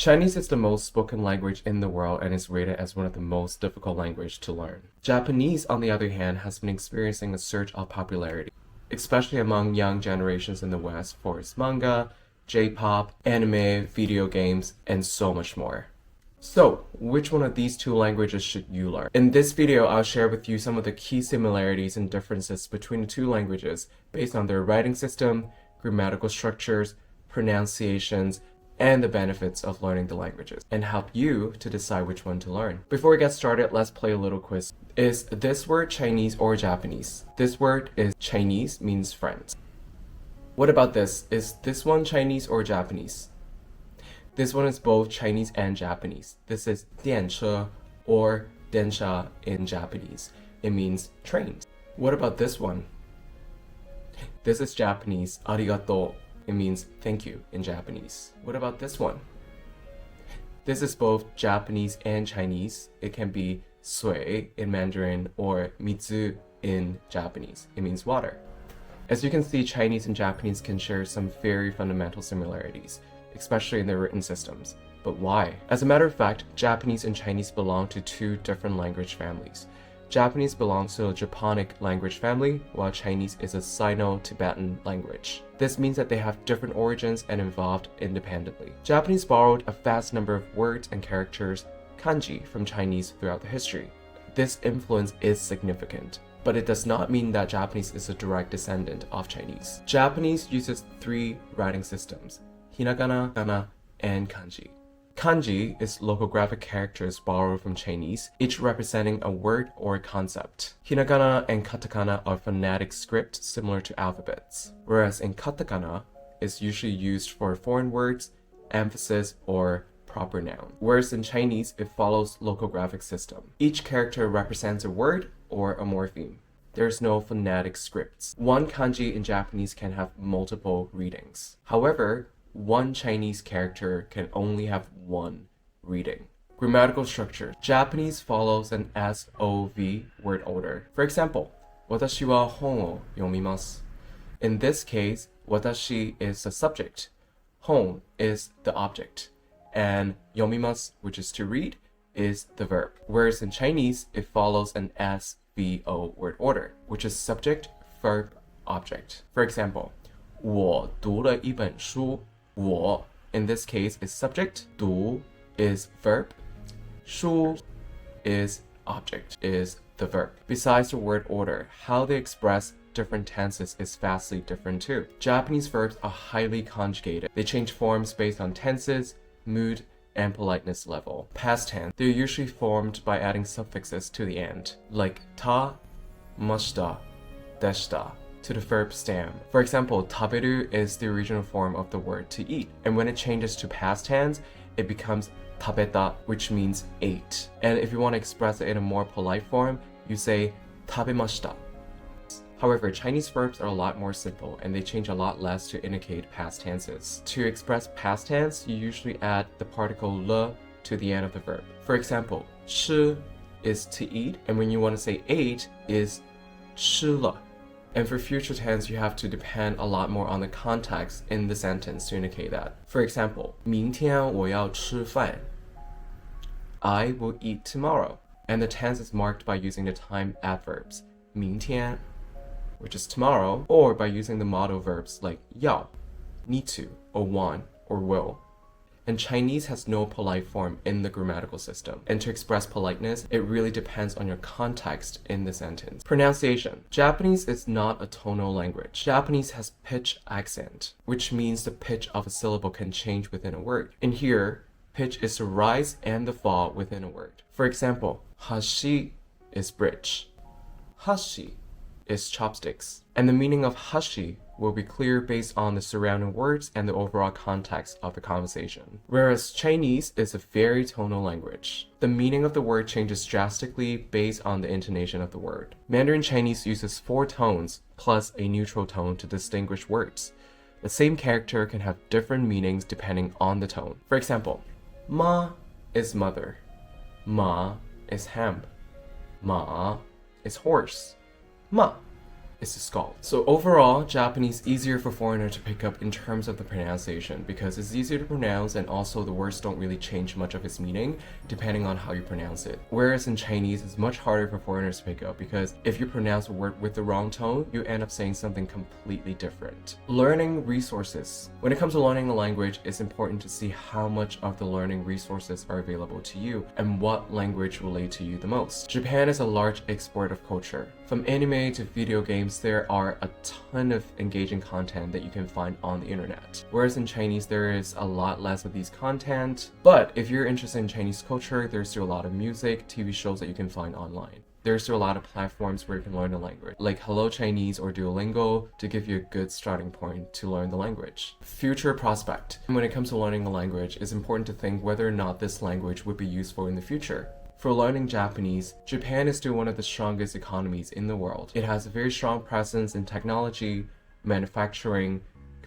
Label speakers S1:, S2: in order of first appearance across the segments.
S1: Chinese is the most spoken language in the world and is rated as one of the most difficult languages to learn. Japanese, on the other hand, has been experiencing a surge of popularity, especially among young generations in the West for its manga, J-pop, anime, video games, and so much more. So, which one of these two languages should you learn? In this video, I'll share with you some of the key similarities and differences between the two languages based on their writing system, grammatical structures, pronunciations, and the benefits of learning the languages, and help you to decide which one to learn. Before we get started, let's play a little quiz. Is this word Chinese or Japanese? This word is Chinese, means friends. What about this? Is this one Chinese or Japanese? This one is both Chinese and Japanese. This is 电车 or 電車 in Japanese. It means trains. What about this one? This is Japanese, arigato. It means thank you in Japanese. What about this one? This is both Japanese and Chinese. It can be sui in Mandarin or mitsu in Japanese. It means water. As you can see, Chinese and Japanese can share some very fundamental similarities, especially in their written systems. But why? As a matter of fact, Japanese and Chinese belong to two different language families. Japanese belongs to a Japonic language family, while Chinese is a Sino-Tibetan language. This means that they have different origins and evolved independently. Japanese borrowed a vast number of words and characters, kanji, from Chinese throughout the history. This influence is significant, but it does not mean that Japanese is a direct descendant of Chinese. Japanese uses three writing systems: hiragana, kana, and kanji. Kanji is logographic characters borrowed from Chinese, each representing a word or a concept. Hiragana and katakana are phonetic script similar to alphabets, whereas in katakana is usually used for foreign words, emphasis, or proper noun. Whereas in Chinese, it follows logographic system. Each character represents a word or a morpheme. There's no phonetic scripts. One kanji in Japanese can have multiple readings. However, one Chinese character can only have one reading. Grammatical structure. Japanese follows an SOV word order. For example, 私は本を読みます. In this case, 私 is the subject, 本 is the object, and 読みます, which is to read, is the verb. Whereas in Chinese, it follows an SVO word order, which is subject, verb, object. For example, 我读了一本书. 我 in this case is subject, 读 is verb, 书 is object, is the verb. Besides the word order, how they express different tenses is vastly different too. Japanese verbs are highly conjugated. They change forms based on tenses, mood, and politeness level. Past tense, they're usually formed by adding suffixes to the end, like ta, mashita, deshita, to the verb stem. For example, taberu is the original form of the word to eat, and when it changes to past tense, it becomes tabeta, which means ate. And if you want to express it in a more polite form, you say tabemashita. However, Chinese verbs are a lot more simple, and they change a lot less to indicate past tenses. To express past tense, you usually add the particle le to the end of the verb. For example, 吃 is to eat, and when you want to say ate is 吃了. And for future tense, you have to depend a lot more on the context in the sentence to indicate that. For example, 明天我要吃饭. I will eat tomorrow. And the tense is marked by using the time adverbs, 明天, which is tomorrow, or by using the modal verbs like 要, need to, or want, or will. And Chinese has no polite form in the grammatical system. And to express politeness, it really depends on your context in the sentence. Pronunciation. Japanese is not a tonal language. Japanese has pitch accent, which means the pitch of a syllable can change within a word. In here, pitch is the rise and the fall within a word. For example, hashi is bridge. Hashi is chopsticks. And the meaning of hashi will be clear based on the surrounding words and the overall context of the conversation. Whereas Chinese is a very tonal language. The meaning of the word changes drastically based on the intonation of the word. Mandarin Chinese uses 4 tones plus a neutral tone to distinguish words. The same character can have different meanings depending on the tone. For example, ma is mother, ma is ham, ma is horse, ma is the skull. So overall, Japanese easier for foreigners to pick up in terms of the pronunciation because it's easier to pronounce, and also the words don't really change much of its meaning depending on how you pronounce it. Whereas in Chinese, it's much harder for foreigners to pick up because if you pronounce a word with the wrong tone, you end up saying something completely different. Learning resources. When it comes to learning a language, it's important to see how much of the learning resources are available to you and what language relate to you the most. Japan is a large export of culture. From anime to video games, there are a ton of engaging content that you can find on the internet. Whereas in Chinese, there is a lot less of these content. But if you're interested in Chinese culture, there's still a lot of music, TV shows that you can find online. There's still a lot of platforms where you can learn the language, like Hello Chinese or Duolingo, to give you a good starting point to learn the language. Future prospect. When it comes to learning a language, it's important to think whether or not this language would be useful in the future. For learning Japanese, Japan is still one of the strongest economies in the world. It has a very strong presence in technology, manufacturing,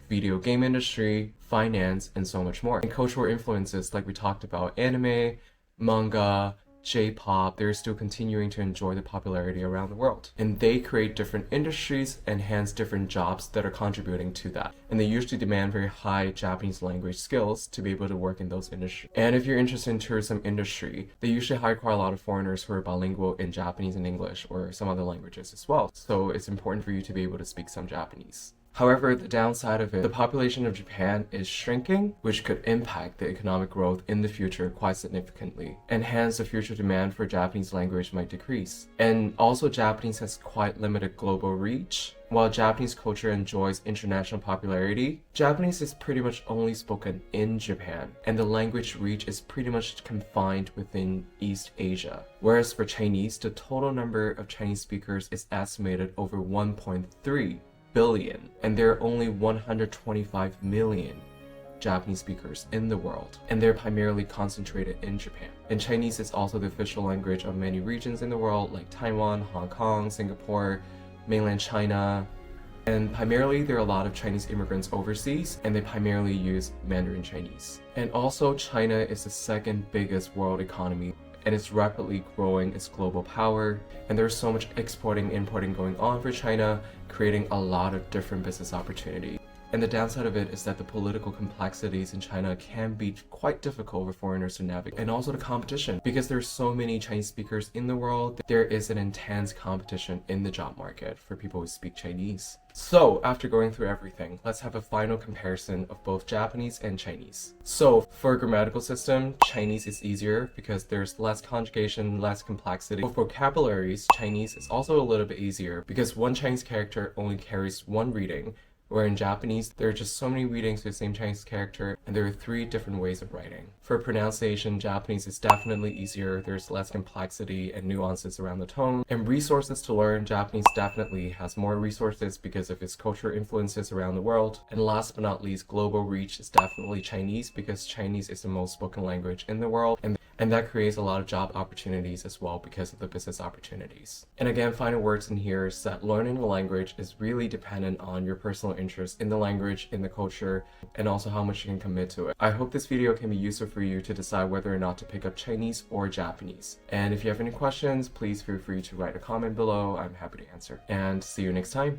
S1: video game industry, finance, and so much more. And cultural influences like we talked about, anime, manga, J-pop, they're still continuing to enjoy the popularity around the world. And they create different industries and hence different jobs that are contributing to that. And they usually demand very high Japanese language skills to be able to work in those industries. And if you're interested in tourism industry, they usually hire quite a lot of foreigners who are bilingual in Japanese and English or some other languages as well. So it's important for you to be able to speak some Japanese. However, the downside of it, the population of Japan is shrinking, which could impact the economic growth in the future quite significantly. And hence, the future demand for Japanese language might decrease. And also, Japanese has quite limited global reach. While Japanese culture enjoys international popularity, Japanese is pretty much only spoken in Japan, and the language reach is pretty much confined within East Asia. Whereas for Chinese, the total number of Chinese speakers is estimated over 1.3 billion, and there are only 125 million Japanese speakers in the world, and they're primarily concentrated in Japan. And Chinese is also the official language of many regions in the world like Taiwan, Hong Kong, Singapore, mainland China, and primarily there are a lot of Chinese immigrants overseas, and they primarily use Mandarin Chinese. And also China is the second biggest world economy, and it's rapidly growing its global power, and there's so much exporting, importing going on for China, creating a lot of different business opportunities. And the downside of it is that the political complexities in China can be quite difficult for foreigners to navigate. And also the competition, because there's so many Chinese speakers in the world, there is an intense competition in the job market for people who speak Chinese. So after going through everything, let's have a final comparison of both Japanese and Chinese. So for grammatical system, Chinese is easier because there's less conjugation, less complexity. For vocabularies, Chinese is also a little bit easier because one Chinese character only carries one reading, where in Japanese, there are just so many readings for the same Chinese character, and there are 3 different ways of writing. For pronunciation, Japanese is definitely easier, there's less complexity and nuances around the tone. And resources to learn, Japanese definitely has more resources because of its cultural influences around the world. And last but not least, global reach is definitely Chinese because Chinese is the most spoken language in the world, and that creates a lot of job opportunities as well because of the business opportunities. And again, final words in here is that learning a language is really dependent on your personal interest in the language, in the culture, and also how much you can commit to it. I hope this video can be useful for you to decide whether or not to pick up Chinese or Japanese. And if you have any questions, please feel free to write a comment below. I'm happy to answer. And see you next time.